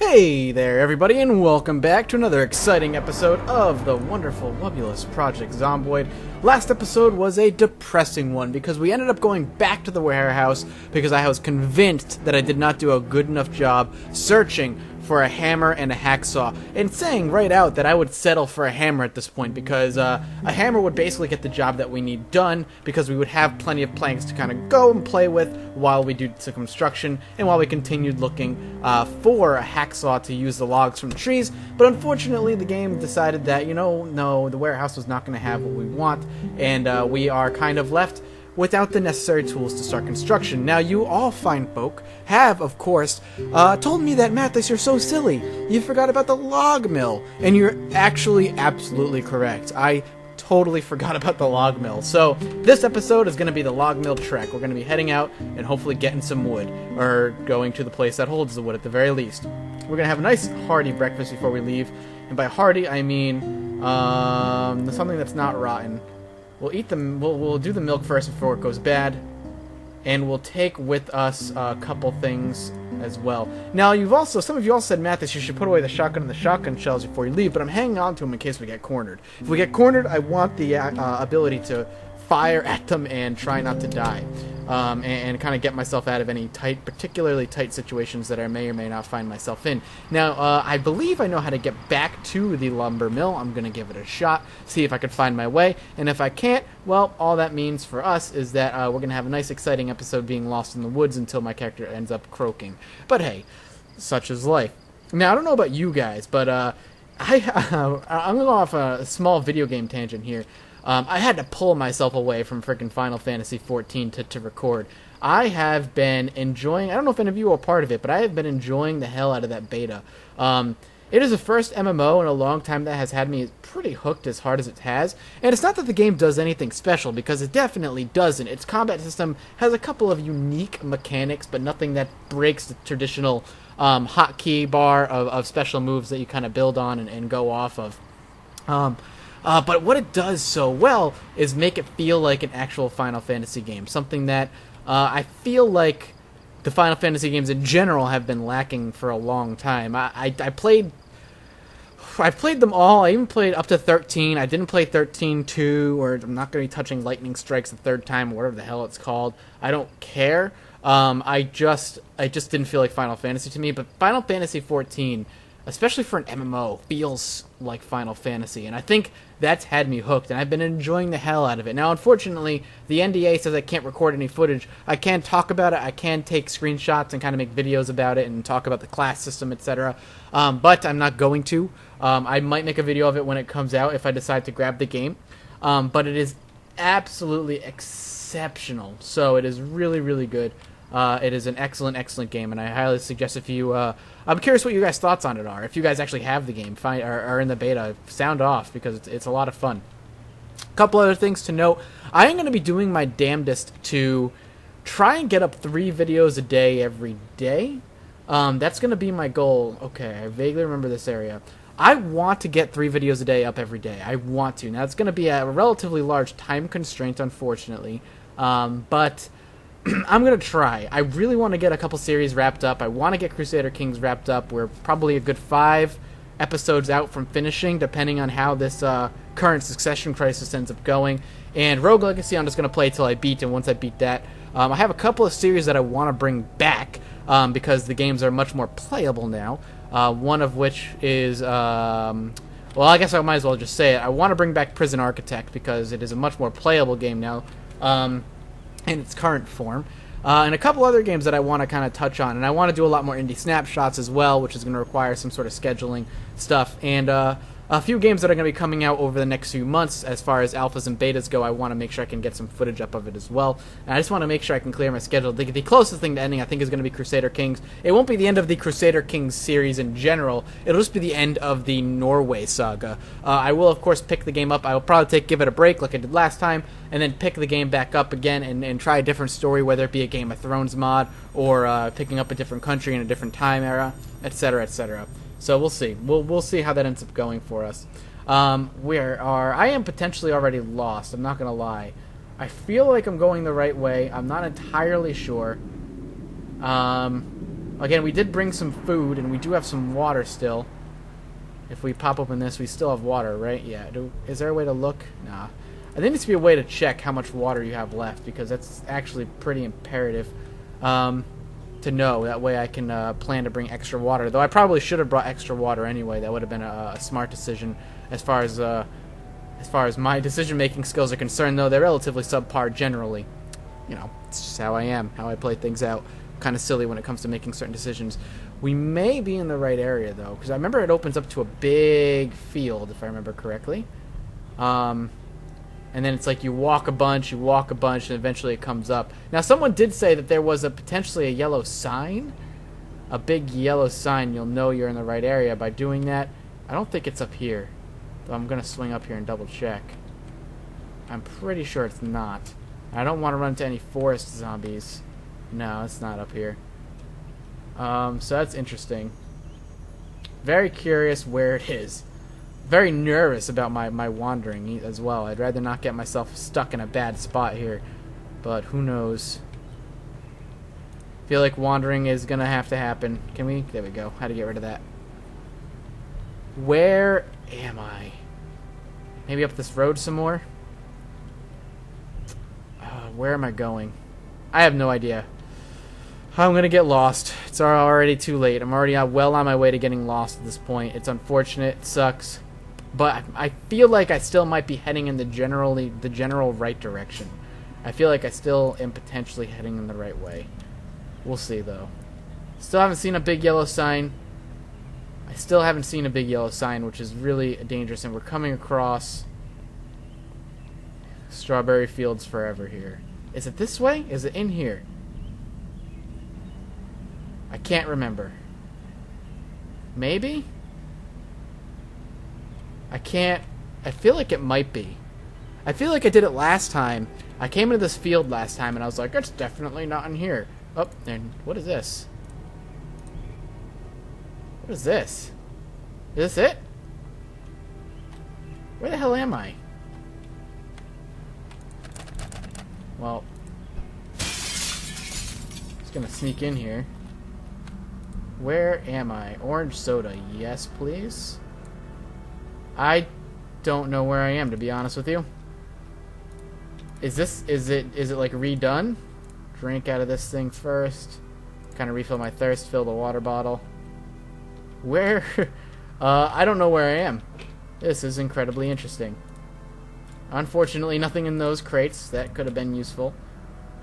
Hey there, everybody, and welcome back to another exciting episode of the wonderful, wobulous Project Zomboid. Last episode was a depressing one because we ended up going back to the warehouse because I was convinced that I did not do a good enough job searching for a hammer and a hacksaw, and saying right out that I would settle for a hammer at this point because a hammer would basically get the job that we need done because we would have plenty of planks to kind of go and play with while we do some construction and while we continued looking for a hacksaw to use the logs from the trees. But unfortunately the game decided that, no, the warehouse was not going to have what we want, and we are kind of left without the necessary tools to start construction. Now, you all fine folk have, of course, told me that, Mathis, you're so silly. You forgot about the log mill. And you're actually absolutely correct. I totally forgot about the log mill. So, this episode is going to be the log mill trek. We're going to be heading out and hopefully getting some wood, or going to the place that holds the wood at the very least. We're going to have a nice hearty breakfast before we leave. And by hearty, I mean something that's not rotten. We'll eat them. We'll do the milk first before it goes bad, and we'll take with us a couple things as well. Now, some of you all said, Mathis, you should put away the shotgun and the shotgun shells before you leave, but I'm hanging on to them in case we get cornered. If we get cornered, I want the ability to fire at them and try not to die, and kind of get myself out of any particularly tight situations that I may or may not find myself in. Now, I believe I know how to get back to the lumber mill. I'm going to give it a shot, see if I can find my way, and if I can't, well, all that means for us is that we're going to have a nice exciting episode being lost in the woods until my character ends up croaking. But hey, such is life. Now, I don't know about you guys, but I'm going to go off a small video game tangent here. I had to pull myself away from freaking Final Fantasy XIV to record. I have been enjoying, I don't know if any of you are part of it, but I have been enjoying the hell out of that beta. It is the first MMO in a long time that has had me pretty hooked as hard as it has. And it's not that the game does anything special, because it definitely doesn't. Its combat system has a couple of unique mechanics, but nothing that breaks the traditional hotkey bar of special moves that you kind of build on and go off of. But what it does so well is make it feel like an actual Final Fantasy game. Something that I feel like the Final Fantasy games in general have been lacking for a long time. I've played them all. I even played up to 13. I didn't play 13-2, or I'm not going to be touching Lightning Strikes the third time, or whatever the hell it's called. I don't care. I just didn't feel like Final Fantasy to me. But Final Fantasy 14, especially for an MMO, feels like Final Fantasy, and I think that's had me hooked, and I've been enjoying the hell out of it. Now, unfortunately, the NDA says I can't record any footage. I can talk about it, I can take screenshots and kind of make videos about it and talk about the class system, etc., but I'm not going to. I might make a video of it when it comes out if I decide to grab the game, but it is absolutely exceptional, so it is really, really good. It is an excellent, excellent game, and I highly suggest if you... I'm curious what you guys' thoughts on it are. If you guys actually have the game, are in the beta, sound off, because it's a lot of fun. A couple other things to note. I am going to be doing my damnedest to try and get up 3 videos a day every day. That's going to be my goal. Okay, I vaguely remember this area. I want to get 3 videos a day up every day. I want to. Now, it's going to be a relatively large time constraint, unfortunately, but... I'm going to try. I really want to get a couple series wrapped up. I want to get Crusader Kings wrapped up. We're probably a good 5 episodes out from finishing, depending on how this current Succession Crisis ends up going. And Rogue Legacy I'm just going to play till I beat, and once I beat that, I have a couple of series that I want to bring back because the games are much more playable now. One of which is... well, I guess I might as well just say it. I want to bring back Prison Architect because it is a much more playable game now. In its current form, and a couple other games that I want to kind of touch on, and I want to do a lot more indie snapshots as well, which is going to require some sort of scheduling stuff, and a few games that are going to be coming out over the next few months as far as alphas and betas go. I want to make sure I can get some footage up of it as well, and I just want to make sure I can clear my schedule. The closest thing to ending, I think, is going to be Crusader Kings. It won't be the end of the Crusader Kings series in general. It'll just be the end of the Norway saga. I will, of course, pick the game up. I will probably give it a break like I did last time, and then pick the game back up again and try a different story, whether it be a Game of Thrones mod or picking up a different country in a different time era, etc., etc. So we'll see. We'll see how that ends up going for us. I am potentially already lost. I'm not going to lie. I feel like I'm going the right way. I'm not entirely sure. Again, we did bring some food, and we do have some water still. If we pop open this, we still have water, right? Yeah. Is there a way to look? Nah. I think there needs to be a way to check how much water you have left, because that's actually pretty imperative to know. That way I can plan to bring extra water. Though I probably should have brought extra water anyway. That would have been a smart decision as far as my decision-making skills are concerned, though they're relatively subpar generally. You know, it's just how I am, how I play things out. Kind of silly when it comes to making certain decisions. We may be in the right area, though, because I remember it opens up to a big field, if I remember correctly. And then it's like you walk a bunch, and eventually it comes up. Now, someone did say that there was potentially a yellow sign. A big yellow sign. You'll know you're in the right area by doing that. I don't think it's up here. Though I'm going to swing up here and double check. I'm pretty sure it's not. I don't want to run into any forest zombies. No, it's not up here. So that's interesting. Very curious where it is. Very nervous about my wandering as well. I'd rather not get myself stuck in a bad spot here. But who knows. Feel like wandering is going to have to happen. Can we? There we go. How to get rid of that. Where am I? Maybe up this road some more? Where am I going? I have no idea. I'm going to get lost. It's already too late. I'm already well on my way to getting lost at this point. It's unfortunate. It sucks. But I feel like I still might be heading in the general right direction. I feel like I still am potentially heading in the right way. We'll see, though. Still haven't seen a big yellow sign. I still haven't seen a big yellow sign, which is really dangerous. And we're coming across strawberry fields forever here. Is it this way? Is it in here? I can't remember. Maybe? I can't. I feel like it might be. I feel like I did it last time. I came into this field last time and I was like, it's definitely not in here. Oh, and what is this? What is this? Is this it? Where the hell am I? Well, just gonna sneak in here. Where am I? Orange soda. Yes, please. I don't know where I am, to be honest with you. Is it like redone? Drink out of this thing first. Kind of refill my thirst, fill the water bottle. Where? I don't know where I am. This is incredibly interesting. Unfortunately, nothing in those crates. That could have been useful.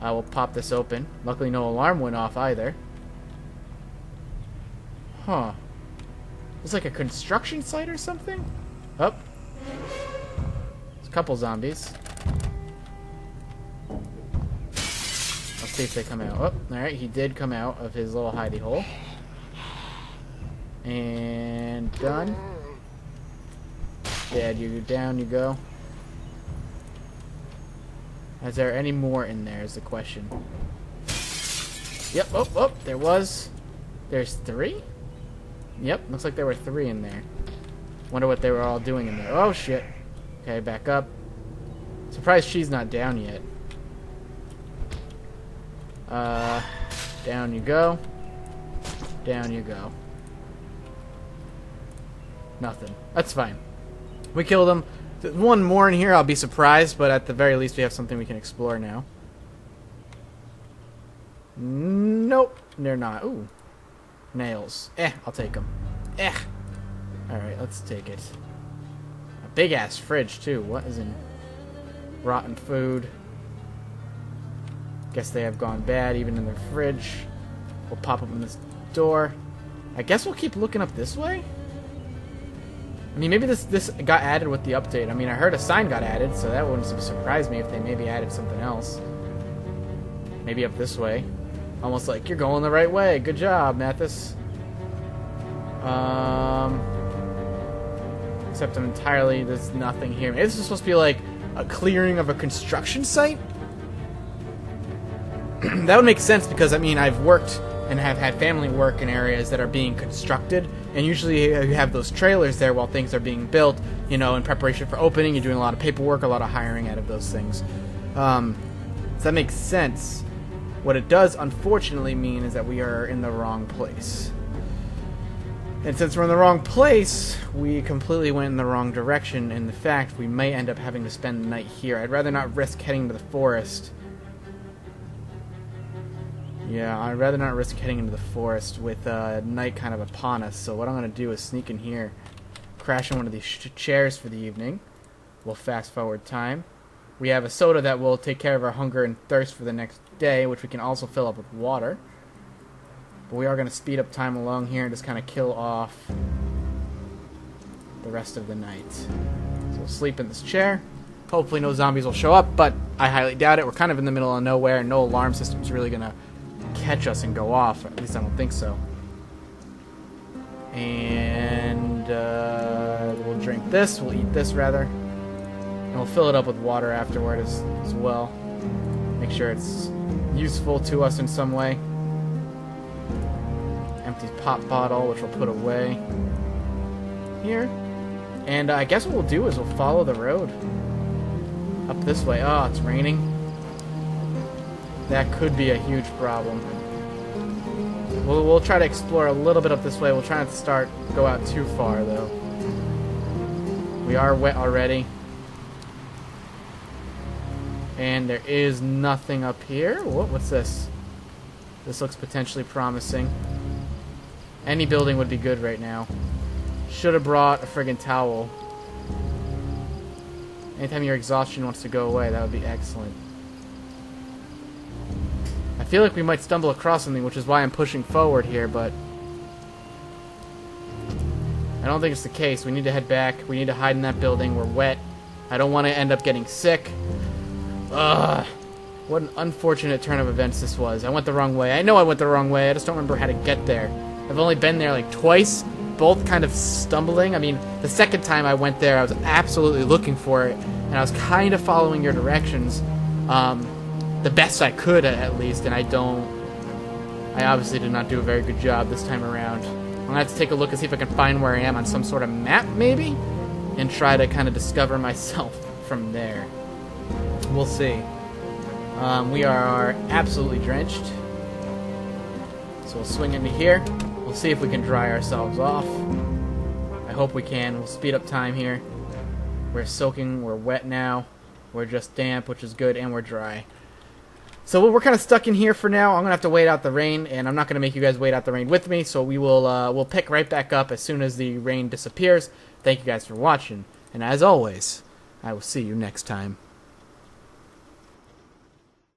I will pop this open. Luckily, no alarm went off either. Huh. It's like a construction site or something? Oh. There's a couple zombies. Let's see if they come out. Oh, alright, he did come out of his little hidey hole. And done. Dad, you down you go. Is there any more in there is the question. Yep, oh, there was. There's 3? Yep, looks like there were 3 in there. Wonder what they were all doing in there. Oh, shit. Okay, back up. Surprised she's not down yet. Down you go. Down you go. Nothing. That's fine. We killed him. There's one more in here, I'll be surprised, but at the very least we have something we can explore now. Nope, they're not. Ooh. Nails. I'll take them. Alright, let's take it. A big-ass fridge, too. What is in... rotten food. Guess they have gone bad, even in their fridge. We'll pop open this door. I guess we'll keep looking up this way? I mean, maybe this got added with the update. I mean, I heard a sign got added, so that wouldn't surprise me if they maybe added something else. Maybe up this way. Almost like, you're going the right way. Good job, Mathis. Except there's nothing here. Maybe this is supposed to be like a clearing of a construction site? That would make sense because, I mean, I've worked and have had family work in areas that are being constructed, and usually you have those trailers there while things are being built, you know, in preparation for opening. You're doing a lot of paperwork, a lot of hiring out of those things. So that makes sense. What it does, unfortunately, mean is that we are in the wrong place. And since we're in the wrong place, we completely went in the wrong direction. In fact, we may end up having to spend the night here. I'd rather not risk heading to the forest. Yeah, I'd rather not risk heading into the forest with night kind of upon us. So what I'm going to do is sneak in here, crash in one of these chairs for the evening. We'll fast forward time. We have a soda that will take care of our hunger and thirst for the next day, which we can also fill up with water. But we are going to speed up time along here and just kind of kill off the rest of the night. So we'll sleep in this chair. Hopefully no zombies will show up, but I highly doubt it. We're kind of in the middle of nowhere, and no alarm system's really going to catch us and go off. At least I don't think so. And we'll drink this. We'll eat this, rather. And we'll fill it up with water afterward as well. Make sure it's useful to us in some way. Empty pop bottle, which we'll put away here. And I guess what we'll do is we'll follow the road up this way. Oh, it's raining. That could be a huge problem. We'll try to explore a little bit up this way. We'll try not to go out too far, though. We are wet already. And there is nothing up here. What's this? This looks potentially promising. Any building would be good right now. Should have brought a friggin' towel. Anytime your exhaustion wants to go away, that would be excellent. I feel like we might stumble across something, which is why I'm pushing forward here, but I don't think it's the case. We need to head back. We need to hide in that building. We're wet. I don't want to end up getting sick. Ugh. What an unfortunate turn of events this was. I went the wrong way. I know I went the wrong way. I just don't remember how to get there. I've only been there like twice, both kind of stumbling. I mean, the second time I went there, I was absolutely looking for it, and I was kind of following your directions the best I could, at least, and I obviously did not do a very good job this time around. I'm going to have to take a look and see if I can find where I am on some sort of map, maybe, and try to kind of discover myself from there. We'll see. We are absolutely drenched. So we'll swing into here. We'll see if we can dry ourselves off. I hope we can. We'll speed up time here. We're soaking. We're wet now. We're just damp, which is good, and we're dry. So we're kind of stuck in here for now. I'm going to have to wait out the rain, and I'm not going to make you guys wait out the rain with me, so we'll pick right back up as soon as the rain disappears. Thank you guys for watching, and as always, I will see you next time.